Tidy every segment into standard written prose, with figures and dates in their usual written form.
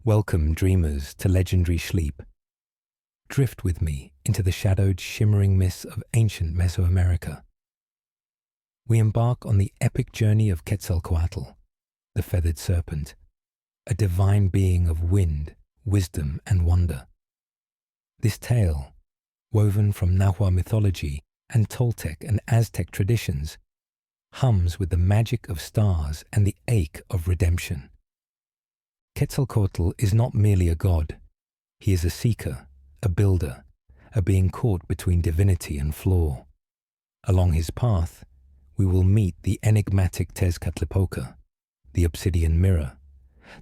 Welcome, dreamers, to Legendary Shleep. Drift with me into the shadowed, shimmering mists of ancient Mesoamerica. We embark on the epic journey of Quetzalcoatl, the Feathered Serpent, a divine being of wind, wisdom, and wonder. This tale, woven from Nahua mythology and Toltec and Aztec traditions, hums with the magic of stars and the ache of redemption. Quetzalcoatl is not merely a god. He is a seeker, a builder, a being caught between divinity and flaw. Along his path, we will meet the enigmatic Tezcatlipoca, the Obsidian Mirror,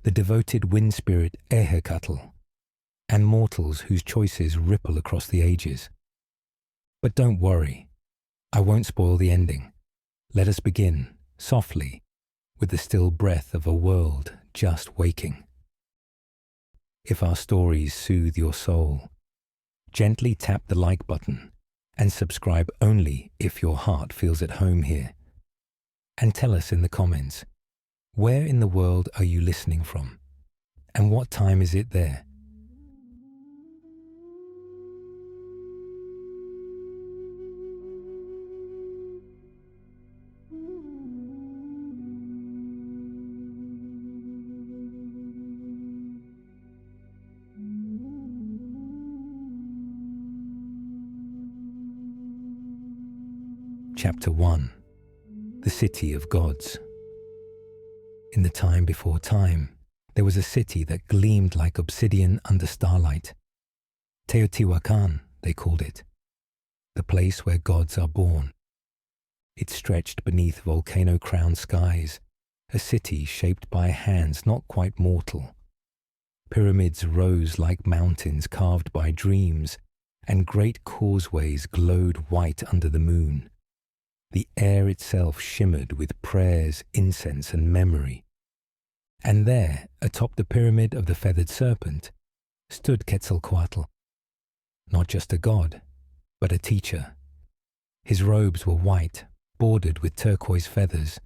the devoted wind spirit Ehecatl, and mortals whose choices ripple across the ages. But don't worry, I won't spoil the ending. Let us begin, softly, with the still breath of a world just waking. If our stories soothe your soul, gently tap the like button and subscribe only if your heart feels at home here. And tell us in the comments, where in the world are you listening from? And what time is it there? Chapter 1. The City of Gods. In the time before time, there was a city that gleamed like obsidian under starlight. Teotihuacán, they called it, the place where gods are born. It stretched beneath volcano-crowned skies, a city shaped by hands not quite mortal. Pyramids rose like mountains carved by dreams, and great causeways glowed white under the moon. The air itself shimmered with prayers, incense, and memory. And there, atop the pyramid of the Feathered Serpent, stood Quetzalcoatl. Not just a god, but a teacher. His robes were white, bordered with turquoise feathers.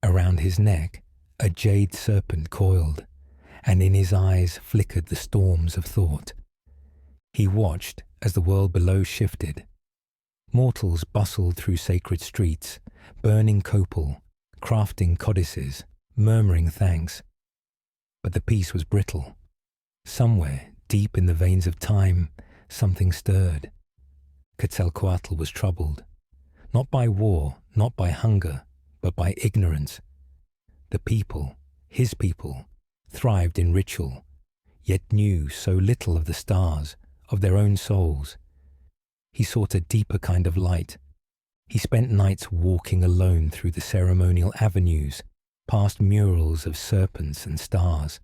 Around his neck, a jade serpent coiled, and in his eyes flickered the storms of thought. He watched as the world below shifted. Mortals bustled through sacred streets, burning copal, crafting codices, murmuring thanks. But the peace was brittle. Somewhere, deep in the veins of time, something stirred. Quetzalcoatl was troubled, not by war, not by hunger, but by ignorance. The people, his people, thrived in ritual, yet knew so little of the stars, of their own souls. He sought a deeper kind of light. He spent nights walking alone through the ceremonial avenues, past murals of serpents and stars.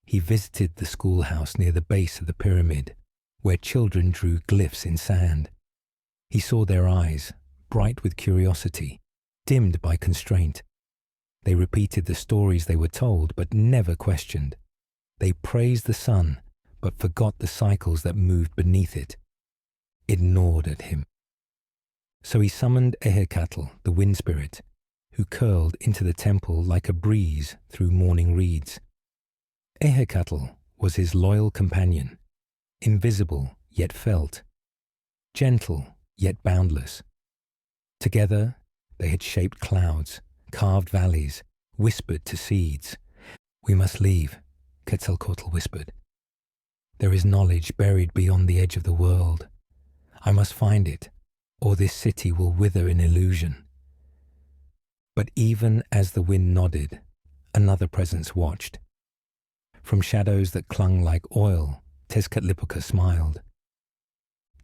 He visited the schoolhouse near the base of the pyramid, where children drew glyphs in sand. He saw their eyes, bright with curiosity, dimmed by constraint. They repeated the stories they were told, but never questioned. They praised the sun, but forgot the cycles that moved beneath it. It gnawed at him. So he summoned Ehecatl, the wind spirit, who curled into the temple like a breeze through morning reeds. Ehecatl was his loyal companion, invisible yet felt, gentle yet boundless. Together, they had shaped clouds, carved valleys, whispered to seeds. "We must leave," Quetzalcoatl whispered. "There is knowledge buried beyond the edge of the world. I must find it, or this city will wither in illusion." But even as the wind nodded, another presence watched. From shadows that clung like oil, Tezcatlipoca smiled.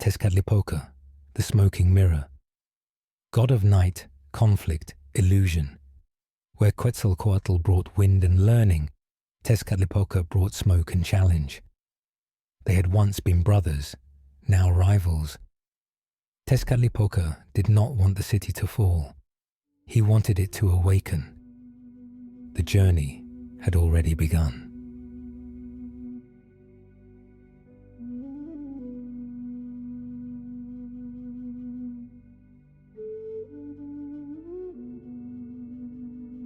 Tezcatlipoca, the smoking mirror. God of night, conflict, illusion. Where Quetzalcoatl brought wind and learning, Tezcatlipoca brought smoke and challenge. They had once been brothers, now rivals. Tezcatlipoca did not want the city to fall. He wanted it to awaken. The journey had already begun.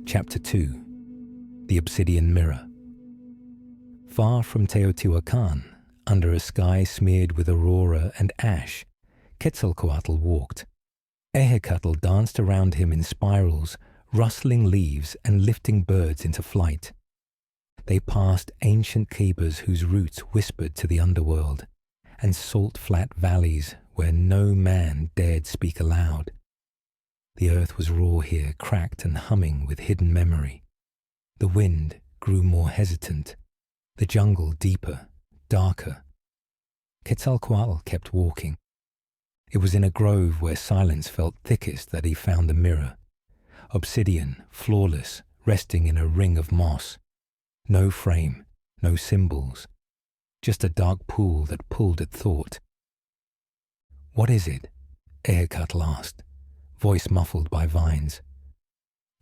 Chapter 2. The Obsidian Mirror. Far from Teotihuacán, under a sky smeared with aurora and ash, Quetzalcoatl walked. Ehecatl danced around him in spirals, rustling leaves and lifting birds into flight. They passed ancient cabers whose roots whispered to the underworld, and salt-flat valleys where no man dared speak aloud. The earth was raw here, cracked and humming with hidden memory. The wind grew more hesitant, the jungle deeper, darker. Quetzalcoatl kept walking. It was in a grove where silence felt thickest that he found the mirror. Obsidian, flawless, resting in a ring of moss. No frame, no symbols, just a dark pool that pulled at thought. "What is it?" Ehecatl asked, voice muffled by vines.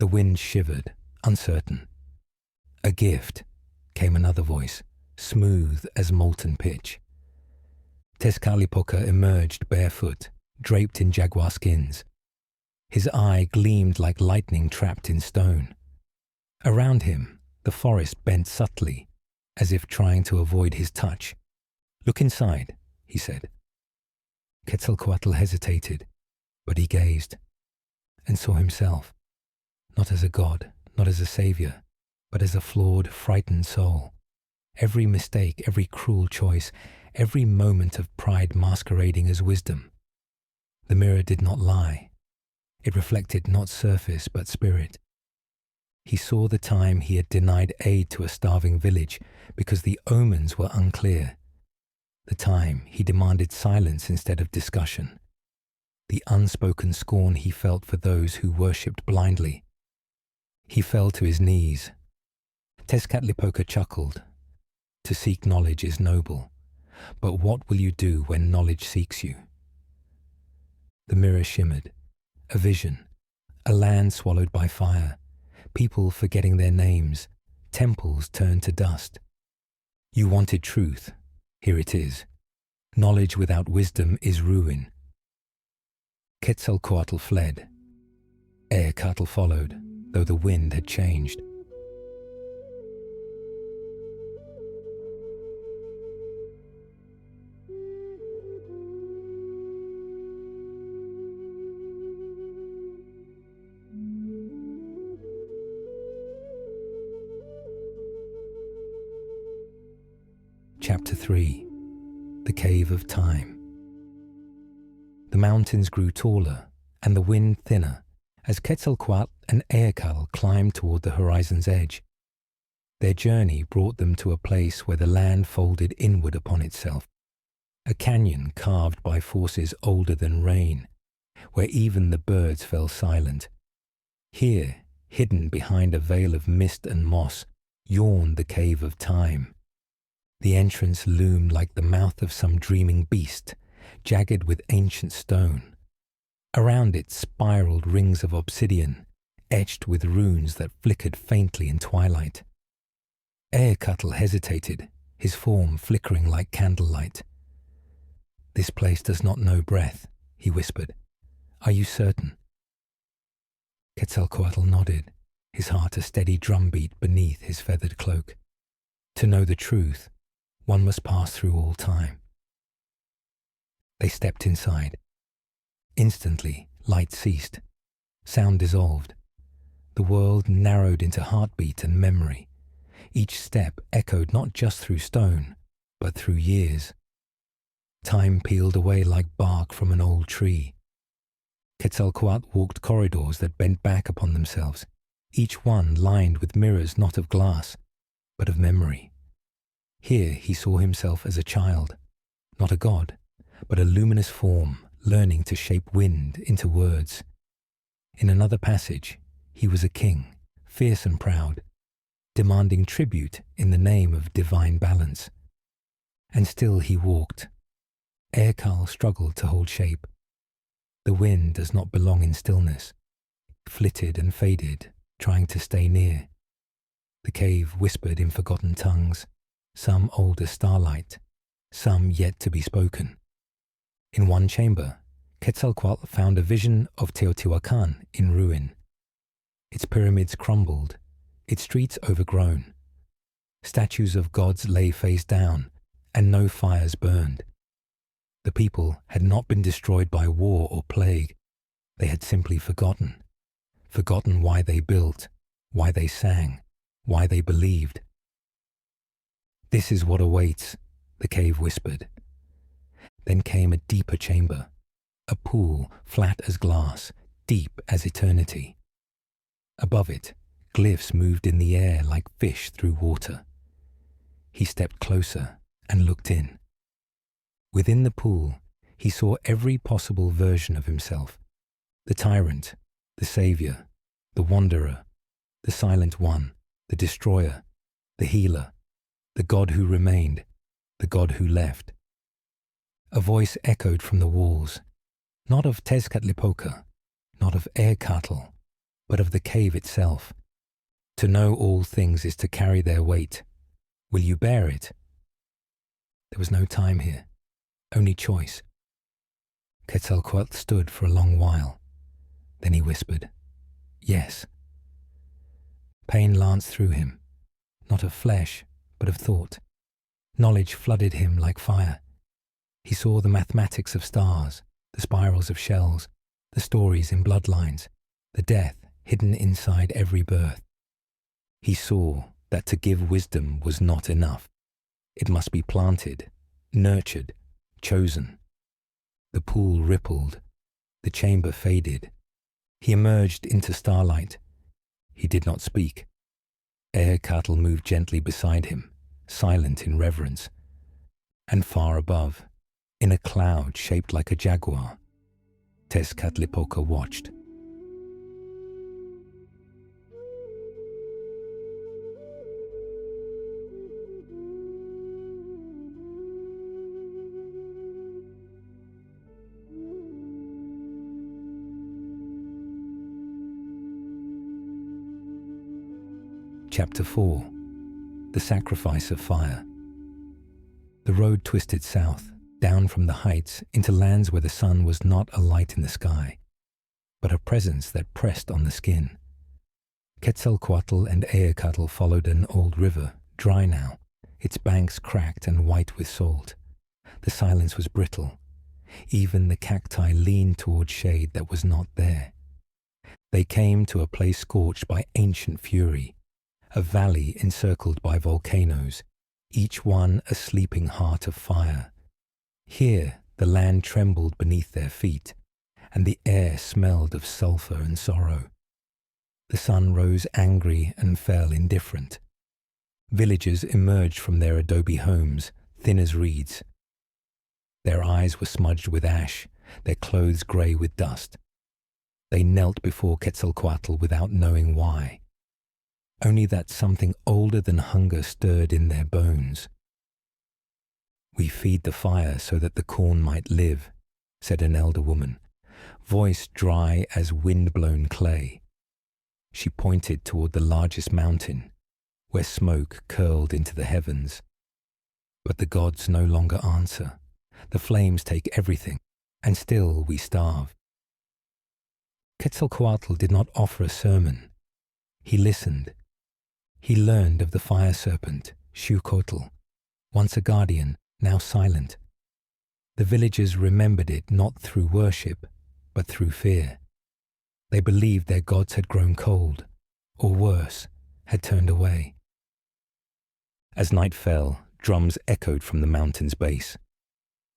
The wind shivered, uncertain. "A gift," came another voice, smooth as molten pitch. Tezcatlipoca emerged barefoot, draped in jaguar skins. His eye gleamed like lightning trapped in stone. Around him, the forest bent subtly, as if trying to avoid his touch. "Look inside," he said. Quetzalcoatl hesitated, but he gazed, and saw himself, not as a god, not as a savior, but as a flawed, frightened soul. Every mistake, every cruel choice, every moment of pride masquerading as wisdom. The mirror did not lie. It reflected not surface, but spirit. He saw the time he had denied aid to a starving village because the omens were unclear. The time he demanded silence instead of discussion. The unspoken scorn he felt for those who worshipped blindly. He fell to his knees. Tezcatlipoca chuckled. "To seek knowledge is noble, but what will you do when knowledge seeks you?" The mirror shimmered. A vision. A land swallowed by fire. People forgetting their names. Temples turned to dust. "You wanted truth. Here it is. Knowledge without wisdom is ruin." Quetzalcoatl fled. Ehecatl followed, though the wind had changed. Chapter 3. The Cave of Time. The mountains grew taller and the wind thinner as Quetzalcoatl and Ehecatl climbed toward the horizon's edge. Their journey brought them to a place where the land folded inward upon itself, a canyon carved by forces older than rain, where even the birds fell silent. Here, hidden behind a veil of mist and moss, yawned the Cave of Time. The entrance loomed like the mouth of some dreaming beast, jagged with ancient stone. Around it spiraled rings of obsidian, etched with runes that flickered faintly in twilight. Ehecatl hesitated, his form flickering like candlelight. "This place does not know breath," he whispered. "Are you certain?" Quetzalcoatl nodded, his heart a steady drumbeat beneath his feathered cloak. To know the truth, one must pass through all time. They stepped inside. Instantly, light ceased. Sound dissolved. The world narrowed into heartbeat and memory. Each step echoed not just through stone, but through years. Time peeled away like bark from an old tree. Quetzalcoatl walked corridors that bent back upon themselves, each one lined with mirrors not of glass, but of memory. Here he saw himself as a child, not a god, but a luminous form learning to shape wind into words. In another passage, he was a king, fierce and proud, demanding tribute in the name of divine balance. And still he walked. Ehecatl struggled to hold shape. The wind does not belong in stillness. It flitted and faded, trying to stay near. The cave whispered in forgotten tongues, some old as starlight, some yet to be spoken. In one chamber, Quetzalcoatl found a vision of Teotihuacán in ruin. Its pyramids crumbled, its streets overgrown. Statues of gods lay face down, and no fires burned. The people had not been destroyed by war or plague. They had simply forgotten why they built, why they sang, why they believed. "This is what awaits," the cave whispered. Then came a deeper chamber, a pool flat as glass, deep as eternity. Above it, glyphs moved in the air like fish through water. He stepped closer and looked in. Within the pool, he saw every possible version of himself: the tyrant, the savior, the wanderer, the silent one, the destroyer, the healer, the god who remained, the god who left. A voice echoed from the walls, not of Tezcatlipoca, not of Quetzalcoatl, but of the cave itself. "To know all things is to carry their weight. Will you bear it?" There was no time here, only choice. Quetzalcoatl stood for a long while. Then he whispered, "Yes." Pain lanced through him, not of flesh, but of thought. Knowledge flooded him like fire. He saw the mathematics of stars, the spirals of shells, the stories in bloodlines, the death hidden inside every birth. He saw that to give wisdom was not enough. It must be planted, nurtured, chosen. The pool rippled. The chamber faded. He emerged into starlight. He did not speak. Quetzalcoatl moved gently beside him, silent in reverence. And far above, in a cloud shaped like a jaguar, Tezcatlipoca watched. Chapter 4. The Sacrifice of Fire. The road twisted south, down from the heights into lands where the sun was not a light in the sky, but a presence that pressed on the skin. Quetzalcoatl and Quetzalcoatl followed an old river, dry now, its banks cracked and white with salt. The silence was brittle. Even the cacti leaned toward shade that was not there. They came to a place scorched by ancient fury, a valley encircled by volcanoes, each one a sleeping heart of fire. Here the land trembled beneath their feet, and the air smelled of sulfur and sorrow. The sun rose angry and fell indifferent. Villagers emerged from their adobe homes, thin as reeds. Their eyes were smudged with ash, their clothes grey with dust. They knelt before Quetzalcoatl without knowing why. Only that something older than hunger stirred in their bones. "We feed the fire so that the corn might live," said an elder woman, voice dry as wind-blown clay. She pointed toward the largest mountain, where smoke curled into the heavens. "But the gods no longer answer. The flames take everything, and still we starve." Quetzalcoatl did not offer a sermon. He listened. He learned of the fire serpent, Xucotl, once a guardian, now silent. The villagers remembered it not through worship, but through fear. They believed their gods had grown cold, or worse, had turned away. As night fell, drums echoed from the mountain's base.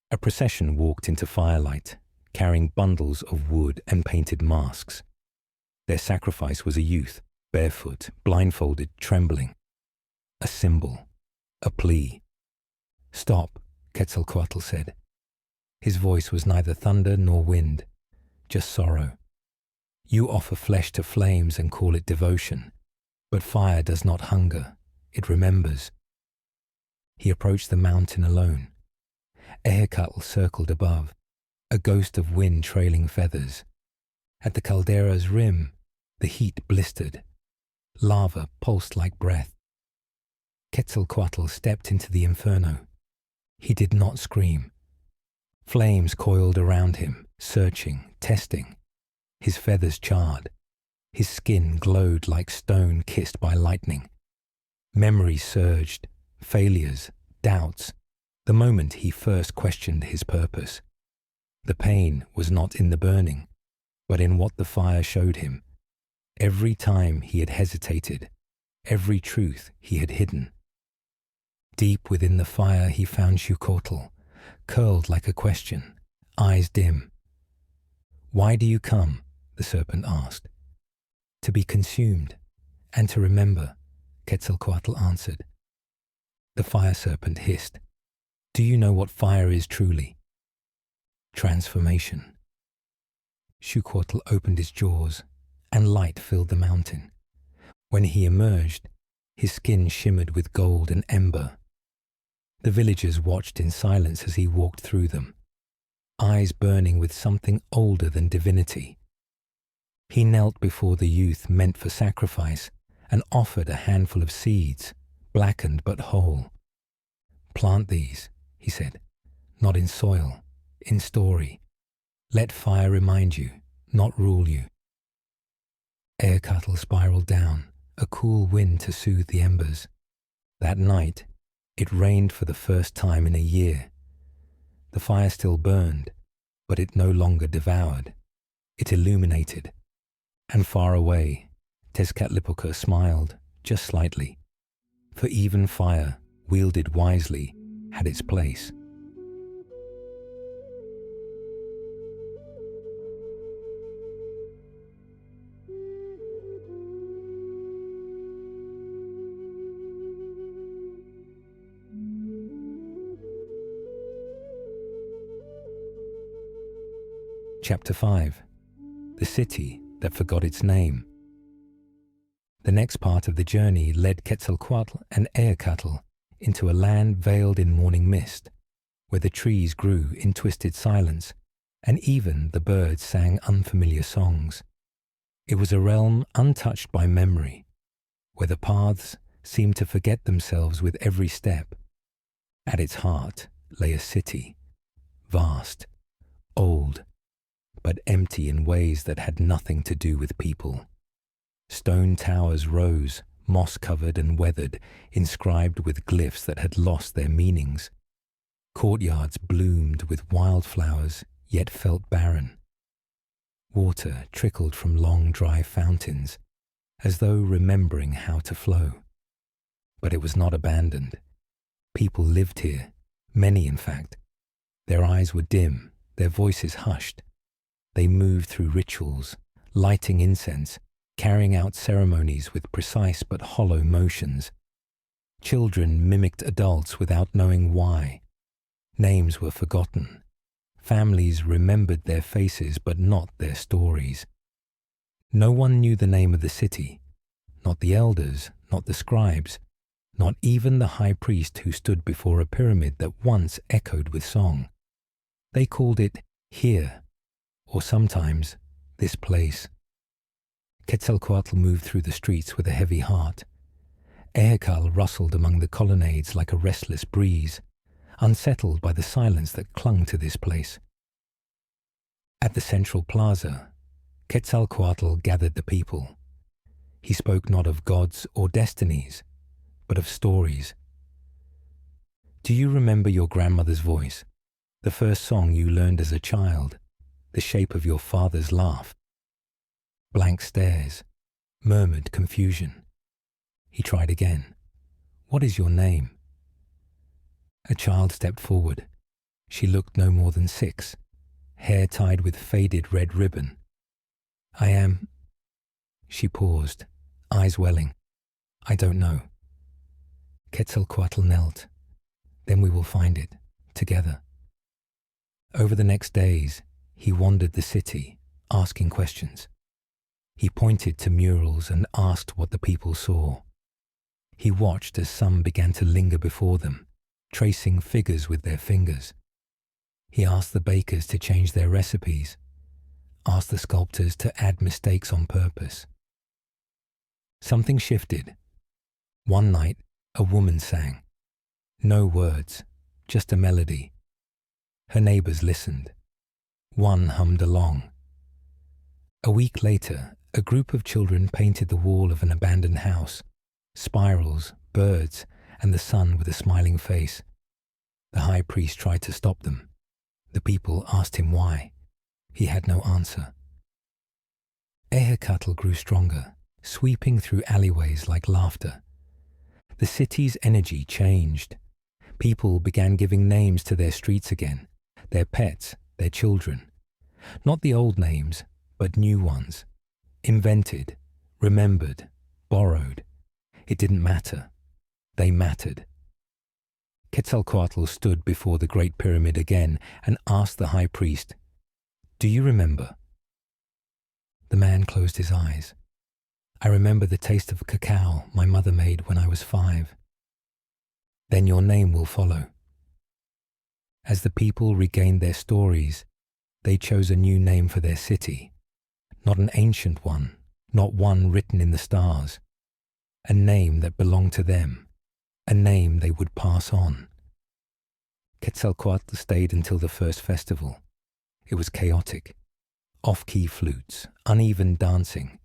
A procession walked into firelight, carrying bundles of wood and painted masks. Their sacrifice was a youth, barefoot, blindfolded, trembling. A symbol, a plea. "Stop," Quetzalcoatl said. His voice was neither thunder nor wind, just sorrow. "You offer flesh to flames and call it devotion, but fire does not hunger, it remembers." He approached the mountain alone. Quetzalcoatl circled above, a ghost of wind trailing feathers. At the caldera's rim, the heat blistered. Lava pulsed like breath. Quetzalcoatl stepped into the inferno. He did not scream. Flames coiled around him, searching, testing. His feathers charred. His skin glowed like stone kissed by lightning. Memories surged, failures, doubts, the moment he first questioned his purpose. The pain was not in the burning, but in what the fire showed him. Every time he had hesitated, every truth he had hidden. Deep within the fire he found Quetzalcoatl, curled like a question, eyes dim. "Why do you come?" the serpent asked. "To be consumed, and to remember," Quetzalcoatl answered. The fire serpent hissed, "Do you know what fire is truly?" Transformation. Quetzalcoatl opened his jaws, and light filled the mountain. When he emerged, his skin shimmered with gold and ember. The villagers watched in silence as he walked through them, eyes burning with something older than divinity. He knelt before the youth meant for sacrifice and offered a handful of seeds, blackened but whole. "Plant these," he said, "not in soil, in story. Let fire remind you, not rule you." Quetzalcoatl spiraled down, a cool wind to soothe the embers. That night, it rained for the first time in a year. The fire still burned, but it no longer devoured. It illuminated. And far away, Tezcatlipoca smiled, just slightly. For even fire, wielded wisely, had its place. Chapter 5. The City That Forgot Its Name. The next part of the journey led Quetzalcoatl and Quetzalcoatl into a land veiled in morning mist, where the trees grew in twisted silence, and even the birds sang unfamiliar songs. It was a realm untouched by memory, where the paths seemed to forget themselves with every step. At its heart lay a city, vast, old, but empty in ways that had nothing to do with people. Stone towers rose, moss-covered and weathered, inscribed with glyphs that had lost their meanings. Courtyards bloomed with wildflowers, yet felt barren. Water trickled from long, dry fountains, as though remembering how to flow. But it was not abandoned. People lived here, many in fact. Their eyes were dim, their voices hushed. They moved through rituals, lighting incense, carrying out ceremonies with precise but hollow motions. Children mimicked adults without knowing why. Names were forgotten. Families remembered their faces but not their stories. No one knew the name of the city, not the elders, not the scribes, not even the high priest who stood before a pyramid that once echoed with song. They called it here, or sometimes this place. Quetzalcoatl moved through the streets with a heavy heart. Quetzalcoatl rustled among the colonnades like a restless breeze, unsettled by the silence that clung to this place. At the central plaza, Quetzalcoatl gathered the people. He spoke not of gods or destinies, but of stories. "Do you remember your grandmother's voice, the first song you learned as a child, the shape of your father's laugh?" Blank stares, murmured confusion. He tried again. "What is your name?" A child stepped forward. She looked no more than 6, hair tied with faded red ribbon. "I am..." She paused, eyes welling. "I don't know." Quetzalcoatl knelt. "Then we will find it, together." Over the next days, he wandered the city, asking questions. He pointed to murals and asked what the people saw. He watched as some began to linger before them, tracing figures with their fingers. He asked the bakers to change their recipes, asked the sculptors to add mistakes on purpose. Something shifted. One night, a woman sang. No words, just a melody. Her neighbors listened. One hummed along. A week later, a group of children painted the wall of an abandoned house, spirals, birds, and the sun with a smiling face. The high priest tried to stop them. The people asked him why. He had no answer. Quetzalcoatl grew stronger, sweeping through alleyways like laughter. The city's energy changed. People began giving names to their streets again, their pets, their children. Not the old names, but new ones. Invented, remembered, borrowed. It didn't matter. They mattered. Quetzalcoatl stood before the Great Pyramid again and asked the high priest, "Do you remember?" The man closed his eyes. "I remember the taste of cacao my mother made when I was 5. "Then your name will follow." As the people regained their stories, they chose a new name for their city. Not an ancient one, not one written in the stars. A name that belonged to them, a name they would pass on. Quetzalcoatl stayed until the first festival. It was chaotic. Off-key flutes, uneven dancing,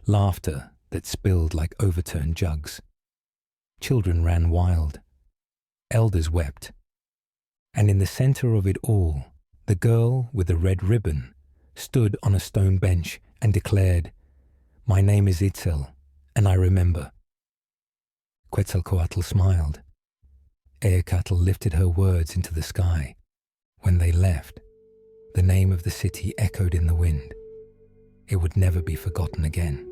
laughter that spilled like overturned jugs. Children ran wild. Elders wept. And in the center of it all, the girl with the red ribbon stood on a stone bench and declared, "My name is Itzel, and I remember." Quetzalcoatl smiled. Quetzalcoatl lifted her words into the sky. When they left, the name of the city echoed in the wind. It would never be forgotten again.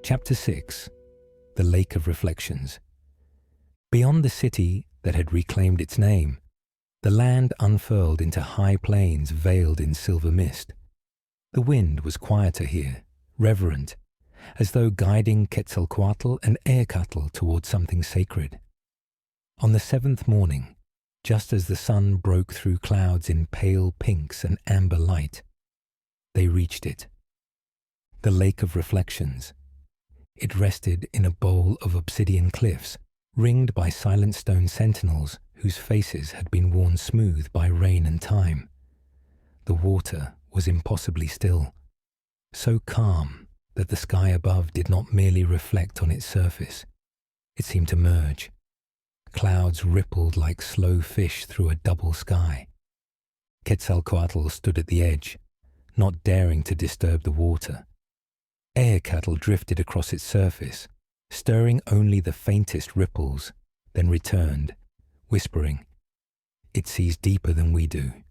Chapter 6. The Lake of Reflections. Beyond the city that had reclaimed its name, the land unfurled into high plains veiled in silver mist. The wind was quieter here, reverent, as though guiding Quetzalcoatl and Quetzalcoatl towards something sacred. On the 7th morning, just as the sun broke through clouds in pale pinks and amber light, they reached it. The Lake of Reflections. It rested in a bowl of obsidian cliffs, ringed by silent stone sentinels whose faces had been worn smooth by rain and time. The water was impossibly still, so calm that the sky above did not merely reflect on its surface. It seemed to merge. Clouds rippled like slow fish through a double sky. Quetzalcoatl stood at the edge, not daring to disturb the water. Quetzalcoatl drifted across its surface, stirring only the faintest ripples, then returned, whispering, "It sees deeper than we do."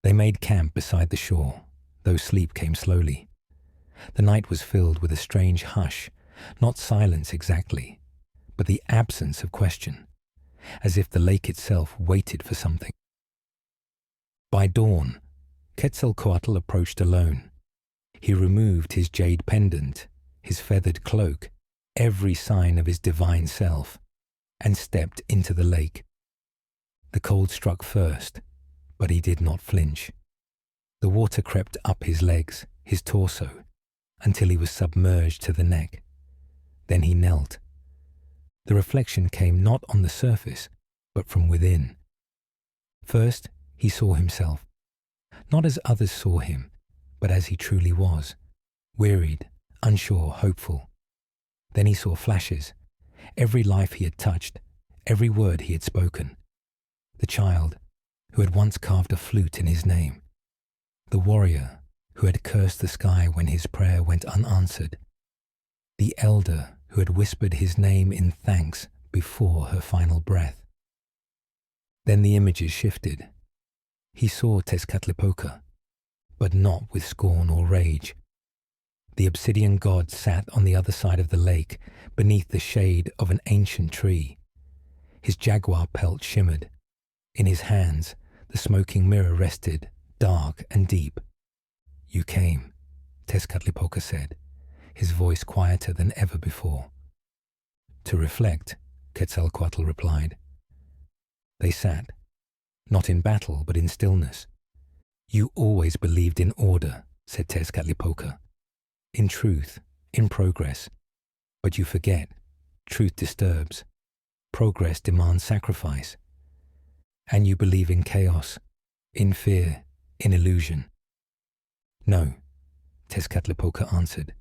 They made camp beside the shore, though sleep came slowly. The night was filled with a strange hush, not silence exactly, but the absence of question, as if the lake itself waited for something. By dawn, Quetzalcoatl approached alone. He removed his jade pendant, his feathered cloak, every sign of his divine self, and stepped into the lake. The cold struck first, but he did not flinch. The water crept up his legs, his torso, until he was submerged to the neck. Then he knelt. The reflection came not on the surface, but from within. First, he saw himself, not as others saw him, but as he truly was, wearied, unsure, hopeful. Then he saw flashes, every life he had touched, every word he had spoken. The child who had once carved a flute in his name, the warrior who had cursed the sky when his prayer went unanswered, the elder who had whispered his name in thanks before her final breath. Then the images shifted. He saw Tezcatlipoca, but not with scorn or rage. The obsidian god sat on the other side of the lake, beneath the shade of an ancient tree. His jaguar pelt shimmered. In his hands, the smoking mirror rested, dark and deep. "You came," Tezcatlipoca said, his voice quieter than ever before. "To reflect," Quetzalcoatl replied. They sat, not in battle but in stillness. "You always believed in order," said Tezcatlipoca. in truth, in progress. But you forget, truth disturbs, progress demands sacrifice. And you believe in chaos, in fear, in illusion. No, Tezcatlipoca answered.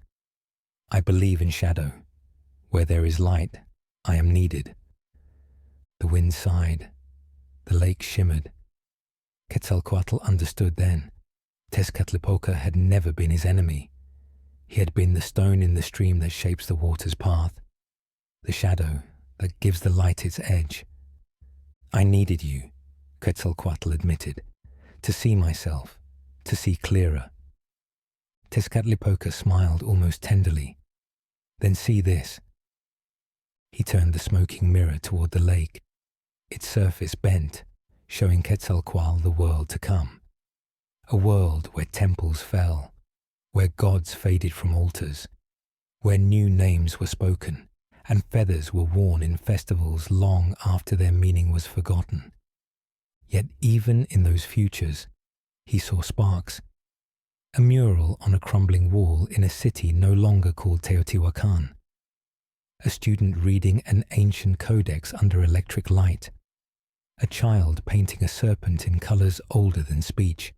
I believe in shadow. Where there is light, I am needed. The wind sighed. The lake shimmered. Quetzalcoatl understood then. Tezcatlipoca had never been his enemy. He had been the stone in the stream that shapes the water's path, the shadow that gives the light its edge. I needed you, Quetzalcoatl admitted, to see myself, to see clearer. Tezcatlipoca smiled almost tenderly. Then see this. He turned the smoking mirror toward the lake, its surface bent, showing Quetzalcoatl the world to come. A world where temples fell, where gods faded from altars, where new names were spoken, and feathers were worn in festivals long after their meaning was forgotten. Yet even in those futures, he saw sparks. A mural on a crumbling wall in a city no longer called Teotihuacán. A student reading an ancient codex under electric light. A child painting a serpent in colors older than speech.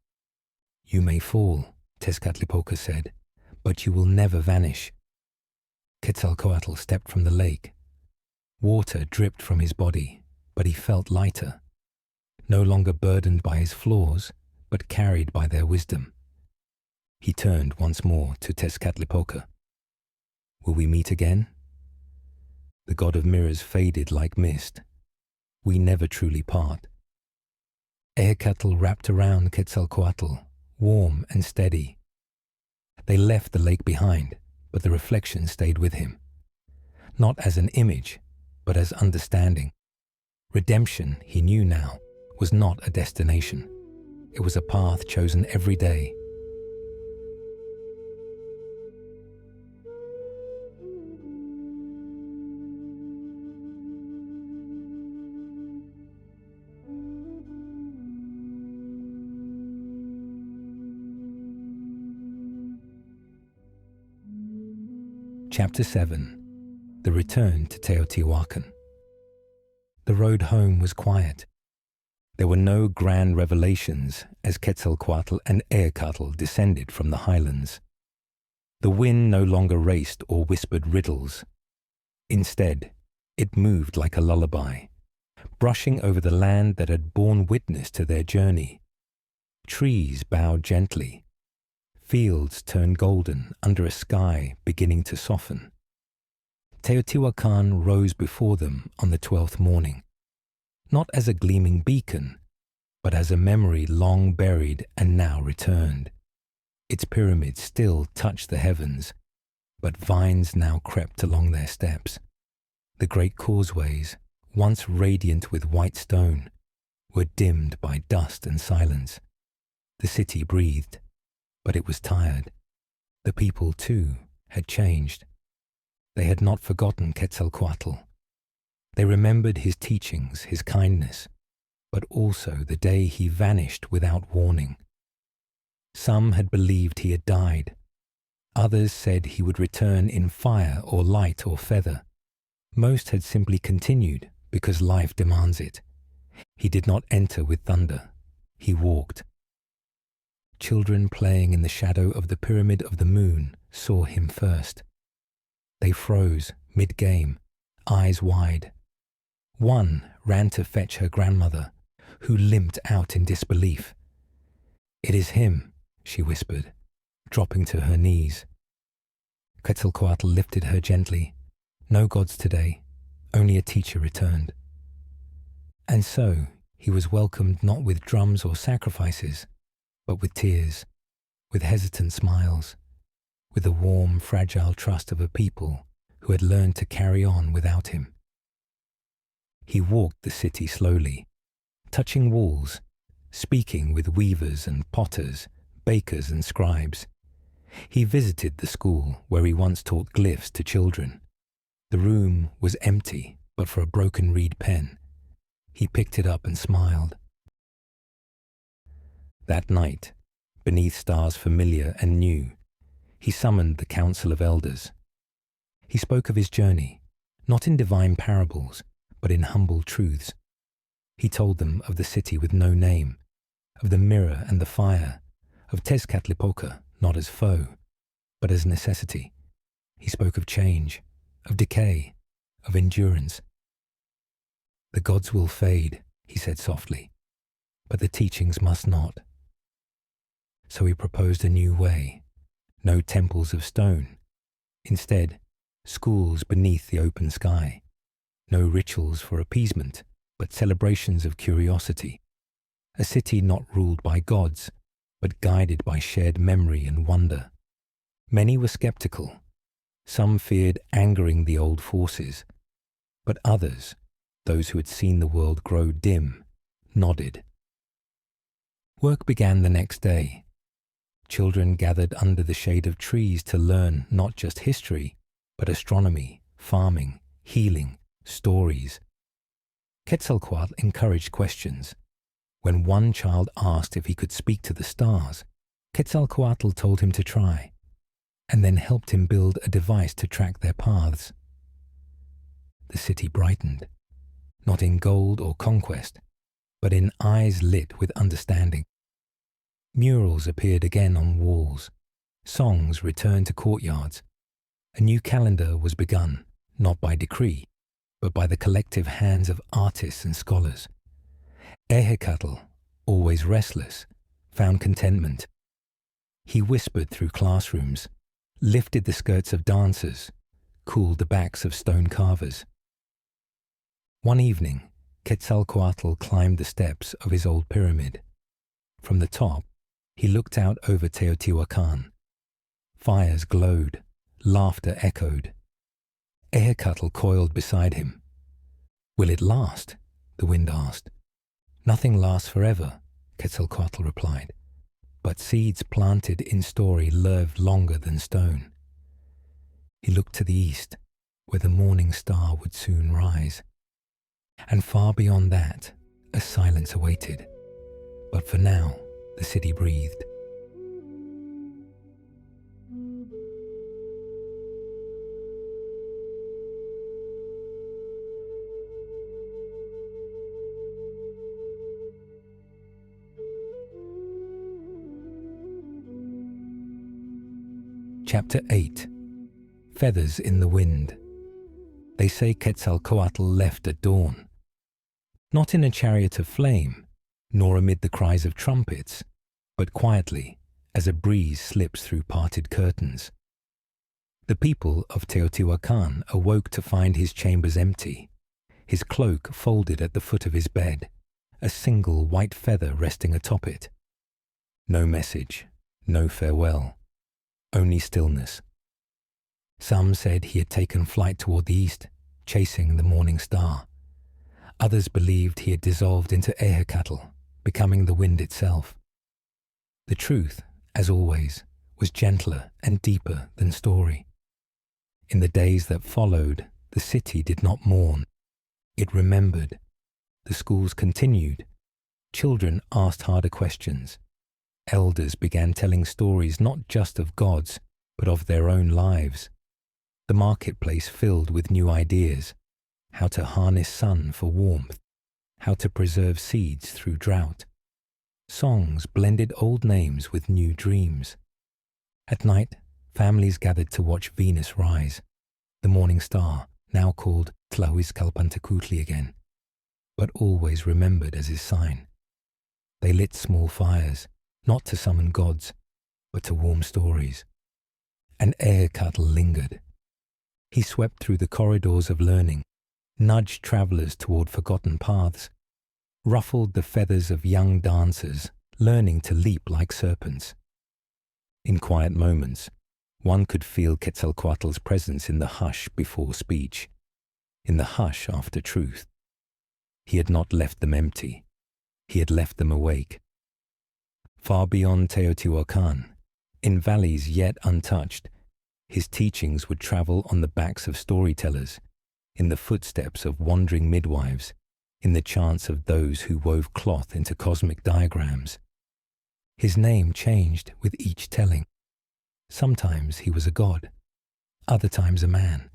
You may fall, Tezcatlipoca said, but you will never vanish. Quetzalcoatl stepped from the lake. Water dripped from his body, but he felt lighter. No longer burdened by his flaws, but carried by their wisdom. He turned once more to Tezcatlipoca. Will we meet again? The god of mirrors faded like mist. We never truly part. Ehecatl wrapped around Quetzalcoatl, warm and steady. They left the lake behind, but the reflection stayed with him. Not as an image, but as understanding. Redemption, he knew now, was not a destination. It was a path chosen every day. Chapter 7. The Return to Teotihuacán. The road home was quiet. There were no grand revelations as Quetzalcoatl and Ehecatl descended from the highlands. The wind no longer raced or whispered riddles. Instead, it moved like a lullaby, brushing over the land that had borne witness to their journey. Trees bowed gently. Fields turned golden under a sky beginning to soften. Teotihuacán rose before them on the 12th morning, not as a gleaming beacon, but as a memory long buried and now returned. Its pyramids still touched the heavens, but vines now crept along their steps. The great causeways, once radiant with white stone, were dimmed by dust and silence. The city breathed. But it was tired. The people, too, had changed. They had not forgotten Quetzalcoatl. They remembered his teachings, his kindness, but also the day he vanished without warning. Some had believed he had died. Others said he would return in fire or light or feather. Most had simply continued because life demands it. He did not enter with thunder. He walked. Children playing in the shadow of the Pyramid of the Moon saw him first. They froze, mid-game, eyes wide. One ran to fetch her grandmother, who limped out in disbelief. "It is him," she whispered, dropping to her knees. Quetzalcoatl lifted her gently. No gods today, only a teacher returned. And so he was welcomed not with drums or sacrifices, but with tears, with hesitant smiles, with the warm, fragile trust of a people who had learned to carry on without him. He walked the city slowly, touching walls, speaking with weavers and potters, bakers and scribes. He visited the school where he once taught glyphs to children. The room was empty, but for a broken reed pen. He picked it up and smiled. That night, beneath stars familiar and new, he summoned the council of elders. He spoke of his journey, not in divine parables, but in humble truths. He told them of the city with no name, of the mirror and the fire, of Tezcatlipoca not as foe, but as necessity. He spoke of change, of decay, of endurance. The gods will fade, he said softly, but the teachings must not. So he proposed a new way, no temples of stone. Instead, schools beneath the open sky, no rituals for appeasement, but celebrations of curiosity. A city not ruled by gods, but guided by shared memory and wonder. Many were skeptical. Some feared angering the old forces, but others, those who had seen the world grow dim, nodded. Work began the next day. Children gathered under the shade of trees to learn not just history, but astronomy, farming, healing, stories. Quetzalcoatl encouraged questions. When one child asked if he could speak to the stars, Quetzalcoatl told him to try, and then helped him build a device to track their paths. The city brightened, not in gold or conquest, but in eyes lit with understanding. Murals appeared again on walls. Songs returned to courtyards. A new calendar was begun, not by decree, but by the collective hands of artists and scholars. Ehecatl, always restless, found contentment. He whispered through classrooms, lifted the skirts of dancers, cooled the backs of stone carvers. One evening, Quetzalcoatl climbed the steps of his old pyramid. From the top, he looked out over Teotihuacán. Fires glowed, laughter echoed. Ehecatl coiled beside him. "Will it last?" the wind asked. "Nothing lasts forever," Quetzalcoatl replied, "but seeds planted in story live longer than stone." He looked to the east, where the morning star would soon rise. And far beyond that, a silence awaited. But for now, the city breathed. Chapter 8. Feathers in the Wind. They say Quetzalcoatl left at dawn. Not in a chariot of flame, nor amid the cries of trumpets, but quietly, as a breeze slips through parted curtains. The people of Teotihuacán awoke to find his chambers empty, his cloak folded at the foot of his bed, a single white feather resting atop it. No message, no farewell. Only stillness. Some said he had taken flight toward the east, chasing the morning star. Others believed he had dissolved into Ehecatl, becoming the wind itself. The truth, as always, was gentler and deeper than story. In the days that followed, the city did not mourn. It remembered. The schools continued. Children asked harder questions. Elders began telling stories not just of gods, but of their own lives. The marketplace filled with new ideas: how to harness sun for warmth, how to preserve seeds through drought. Songs blended old names with new dreams. At night, families gathered to watch Venus rise, the morning star, now called Tlahuizcalpantecutli again, but always remembered as his sign. They lit small fires, not to summon gods, but to warm stories. And Ehecatl lingered. He swept through the corridors of learning, nudged travelers toward forgotten paths, ruffled the feathers of young dancers, learning to leap like serpents. In quiet moments, one could feel Quetzalcoatl's presence in the hush before speech, in the hush after truth. He had not left them empty. He had left them awake. Far beyond Teotihuacán, in valleys yet untouched, his teachings would travel on the backs of storytellers, in the footsteps of wandering midwives, in the chants of those who wove cloth into cosmic diagrams. His name changed with each telling. Sometimes he was a god, other times a man.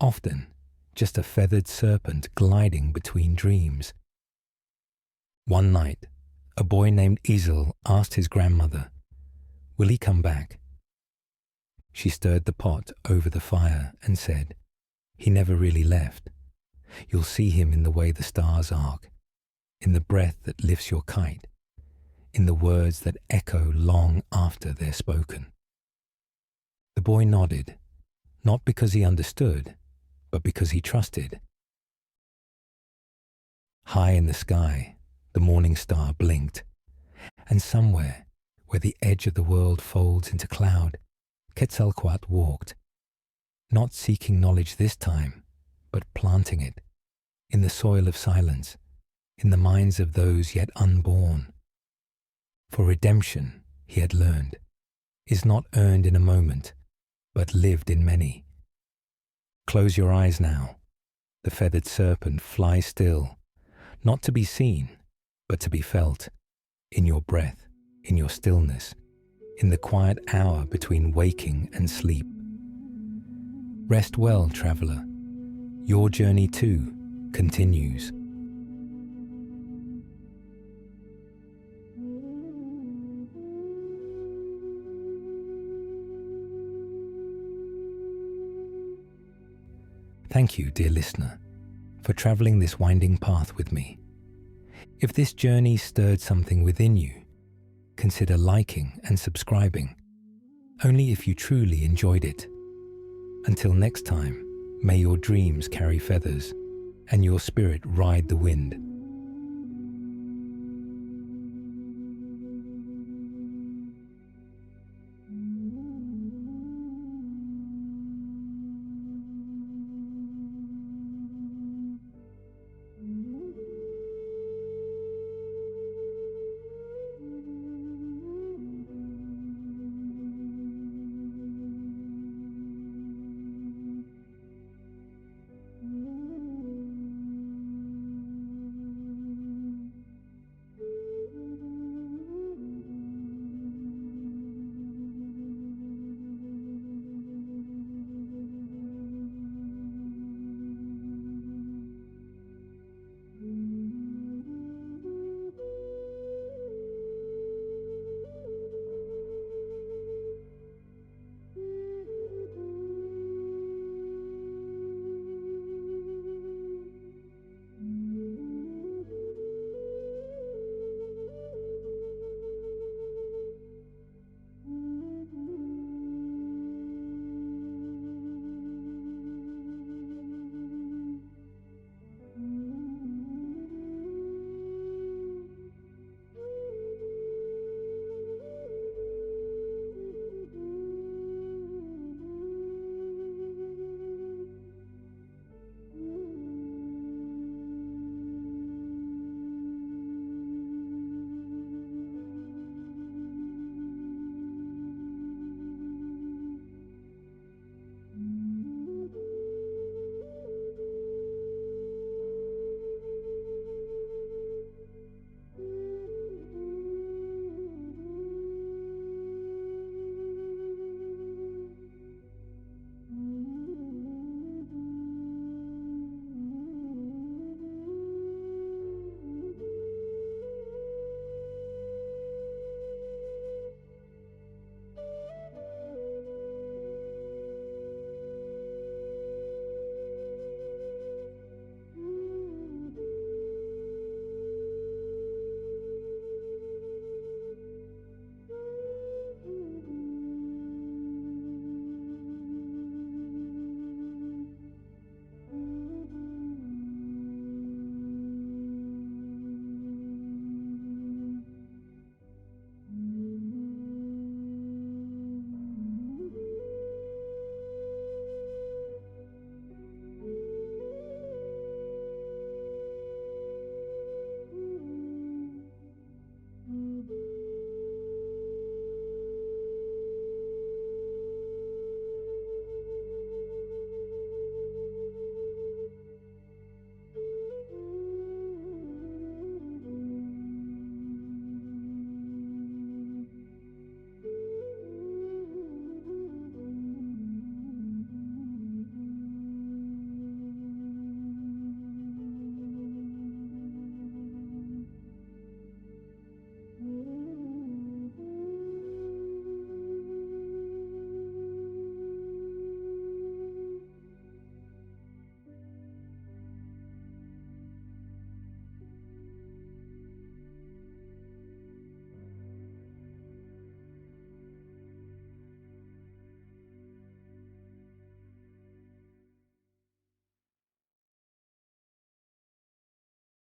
Often just a feathered serpent gliding between dreams. One night, a boy named Isel asked his grandmother, "Will he come back?" She stirred the pot over the fire and said, "He never really left. You'll see him in the way the stars arc, in the breath that lifts your kite, in the words that echo long after they're spoken." The boy nodded, not because he understood, but because he trusted. High in the sky, the morning star blinked, and somewhere where the edge of the world folds into cloud, Quetzalcoatl walked, not seeking knowledge this time, but planting it in the soil of silence, in the minds of those yet unborn. For redemption, he had learned, is not earned in a moment, but lived in many. Close your eyes now. The feathered serpent flies still, not to be seen, but to be felt, in your breath, in your stillness, in the quiet hour between waking and sleep. Rest well, traveler. Your journey too continues. Thank you, dear listener, for traveling this winding path with me. If this journey stirred something within you, consider liking and subscribing, only if you truly enjoyed it. Until next time, may your dreams carry feathers and your spirit ride the wind.